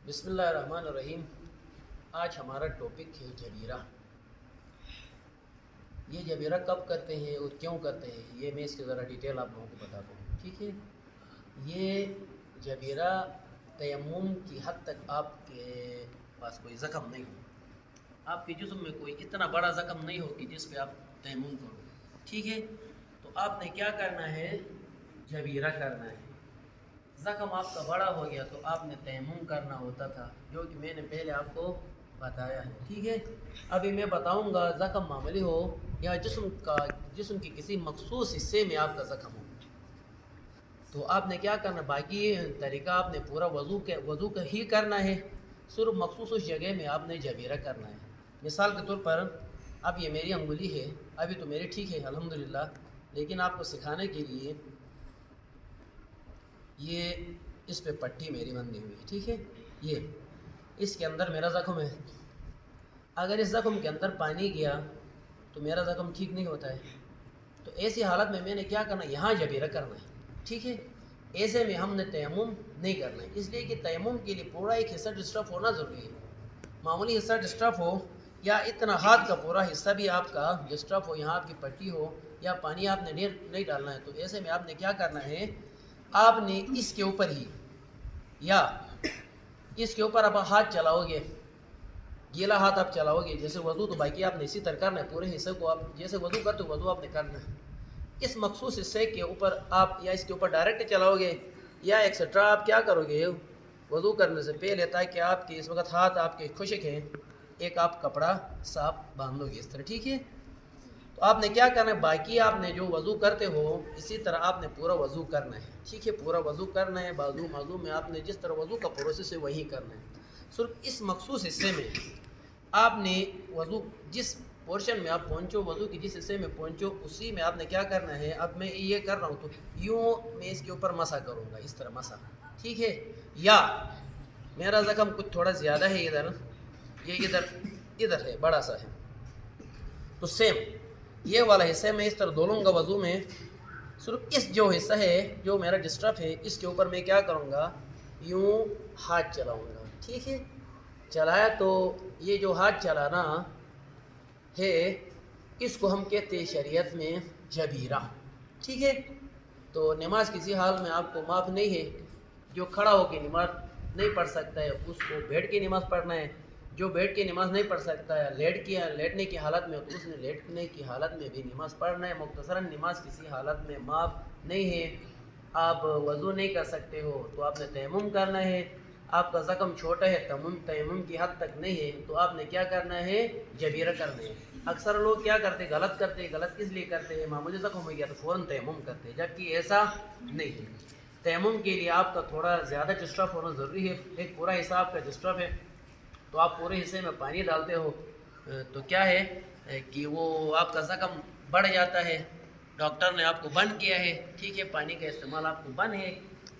بسم اللہ الرحمن الرحیم۔ آج ہمارا ٹاپک ہے جبیرہ۔ یہ جبیرہ کب کرتے ہیں اور کیوں کرتے ہیں، یہ میں اس کی ذرا ڈیٹیل آپ لوگوں کو بتاتا ہوں، ٹھیک ہے۔ یہ جبیرہ تیمم کی حد تک آپ کے پاس کوئی زخم نہیں ہو، آپ کے جسم میں کوئی اتنا بڑا زخم نہیں ہو کہ جس پہ آپ تیمم کرو، ٹھیک ہے۔ تو آپ نے کیا کرنا ہے، جبیرہ کرنا ہے۔ زخم آپ کا بڑا ہو گیا تو آپ نے تیمم کرنا ہوتا تھا، جو کہ میں نے پہلے آپ کو بتایا ہے، ٹھیک ہے۔ ابھی میں بتاؤں گا زخم معمولی ہو یا جسم کے کسی مخصوص حصے میں آپ کا زخم ہو تو آپ نے کیا کرنا، باقی طریقہ آپ نے پورا وضو کا ہی کرنا ہے، صرف مخصوص اس جگہ میں آپ نے جبیرہ کرنا ہے۔ مثال کے طور پر اب یہ میری انگلی ہے، ابھی تو میری ٹھیک ہے الحمدللہ، لیکن آپ کو سکھانے کے لیے یہ اس پہ پٹی میری بندھی ہوئی، ٹھیک ہے۔ یہ اس کے اندر میرا زخم ہے، اگر اس زخم کے اندر پانی گیا تو میرا زخم ٹھیک نہیں ہوتا ہے، تو ایسی حالت میں نے کیا کرنا، یہاں جبیرہ کرنا ہے، ٹھیک ہے۔ ایسے میں ہم نے تیمم نہیں کرنا ہے، اس لیے کہ تیمم کے لیے پورا ایک حصہ ڈسٹرب ہونا ضروری ہے۔ معمولی حصہ ڈسٹرب ہو یا اتنا ہاتھ کا پورا حصہ بھی آپ کا ڈسٹرب ہو، یہاں آپ کی پٹی ہو یا پانی آپ نے نہیں ڈالنا ہے، تو ایسے میں آپ نے کیا کرنا ہے، آپ نے اس کے اوپر ہی یا اس کے اوپر آپ ہاتھ چلاؤ گے، گیلا ہاتھ آپ چلاؤ گے جیسے وضو، تو باقی آپ نے اسی طرح کرنا ہے، پورے حصے کو آپ جیسے وضو کرتے ہو وضو آپ نے کرنا ہے۔ اس مخصوص حصے کے اوپر آپ یا اس کے اوپر ڈائریکٹ چلاؤ گے یا ایکسٹرا آپ کیا کرو گے وضو کرنے سے پہلے، تاکہ آپ کے اس وقت ہاتھ آپ کے خشک ہیں، ایک آپ کپڑا صاف باندھ لو گے اس طرح، ٹھیک ہے۔ تو آپ نے کیا کرنا ہے، باقی آپ نے جو وضو کرتے ہو اسی طرح آپ نے پورا وضو کرنا ہے، ٹھیک ہے۔ پورا وضو کرنا ہے، موضوع میں آپ نے جس طرح وضو کا پروسیس ہے وہی کرنا ہے، صرف اس مخصوص حصے میں آپ نے وضو جس پورشن میں آپ پہنچو، وضو کی جس حصے میں پہنچو اسی میں آپ نے کیا کرنا ہے۔ اب میں یہ کر رہا ہوں تو یوں میں اس کے اوپر مسح کروں گا، اس طرح مسح، ٹھیک ہے۔ یا میرا زخم کچھ تھوڑا زیادہ ہے، یہ ادھر ہے، بڑا سا ہے، تو سیم یہ والا حصہ میں اس طرح دولوں گا وضو میں، صرف اس جو حصہ ہے جو میرا ڈسٹرب ہے اس کے اوپر میں کیا کروں گا، یوں ہاتھ چلاؤں گا، ٹھیک ہے۔ چلایا تو یہ جو ہاتھ چلانا ہے اس کو ہم کہتے ہیں شریعت میں جبیرہ، ٹھیک ہے۔ تو نماز کسی حال میں آپ کو معاف نہیں ہے، جو کھڑا ہو کے نماز نہیں پڑھ سکتا ہے اس کو بیٹھ کے نماز پڑھنا ہے، جو بیٹھ کے نماز نہیں پڑھ سکتا ہے لیٹنے کی حالت میں تو اس نے لیٹنے کی حالت میں بھی نماز پڑھنا ہے۔ مختصراً نماز کسی حالت میں معاف نہیں ہے، آپ وضو نہیں کر سکتے ہو تو آپ نے تیمم کرنا ہے، آپ کا زخم چھوٹا ہے، تیمم کی حد تک نہیں ہے تو آپ نے کیا کرنا ہے، جبیرہ کرنا ہے۔ اکثر لوگ کیا کرتے، غلط کس لیے کرتے ہیں، معمولی زخم ہو گیا تو فوراً تیمم کرتے، جبکہ ایسا نہیں ہے۔ تیمم کے لیے آپ کا تھوڑا زیادہ ڈسٹرب ہونا ضروری ہے، ایک پورا حصہ آپ کا ڈسٹرب ہے تو آپ پورے حصے میں پانی ڈالتے ہو تو کیا ہے کہ وہ آپ کا زخم بڑھ جاتا ہے، ڈاکٹر نے آپ کو بند کیا ہے، ٹھیک ہے، پانی کا استعمال آپ کو بند ہے،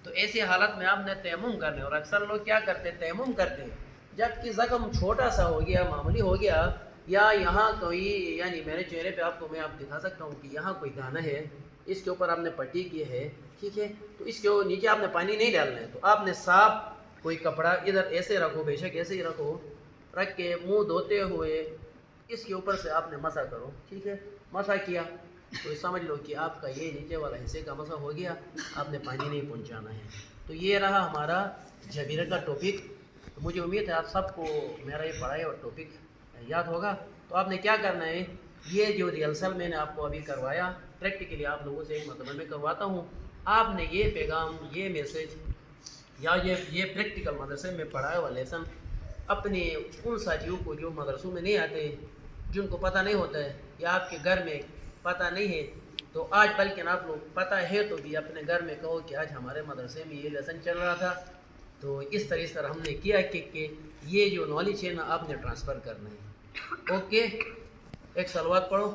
تو ایسی حالت میں آپ نے تیمم کرنا ہے۔ اور اکثر لوگ کیا کرتے ہیں، تیمم کرتے ہیں جبکہ زخم چھوٹا سا ہو گیا، معمولی ہو گیا، یا یہاں کوئی یعنی میرے چہرے پہ آپ کو میں دکھا سکتا ہوں کہ یہاں کوئی دانہ ہے، اس کے اوپر آپ نے پٹی کی ہے، ٹھیک ہے، تو اس کے نیچے آپ نے پانی نہیں ڈالنا ہے، تو آپ نے صاف کوئی کپڑا ادھر ایسے رکھو، بے شک ایسے ہی رکھو، رکھ کے منہ دھوتے ہوئے اس کے اوپر سے آپ نے مسح کرو، ٹھیک ہے۔ مسح کیا تو سمجھ لو کہ آپ کا یہ نیچے والا حصے کا مسح ہو گیا، آپ نے پانی نہیں پہنچانا ہے۔ تو یہ رہا ہمارا جبیرہ کا ٹاپک۔ مجھے امید ہے آپ سب کو میرا یہ پڑھائی اور ٹاپک یاد ہوگا۔ تو آپ نے کیا کرنا ہے، یہ جو ریہرسل میں نے آپ کو ابھی کروایا، پریکٹیکلی آپ لوگوں سے ایک مرتبہ میں کرواتا ہوں، آپ نے یہ پیغام، یہ میسیج یا یہ پریکٹیکل مدرسے میں پڑھایا ہوا لیسن اپنے ان ساتھیوں کو جو مدرسوں میں نہیں آتے، جن کو پتہ نہیں ہوتا ہے یا آپ کے گھر میں پتہ نہیں ہے، تو آج بلکہ آپ لوگ پتہ ہے تو بھی اپنے گھر میں کہو کہ آج ہمارے مدرسے میں یہ لیسن چل رہا تھا، تو اس طرح ہم نے کیا کہ یہ جو نالج ہے نا آپ نے ٹرانسفر کرنا ہے۔ اوکے، ایک صلوات پڑھو۔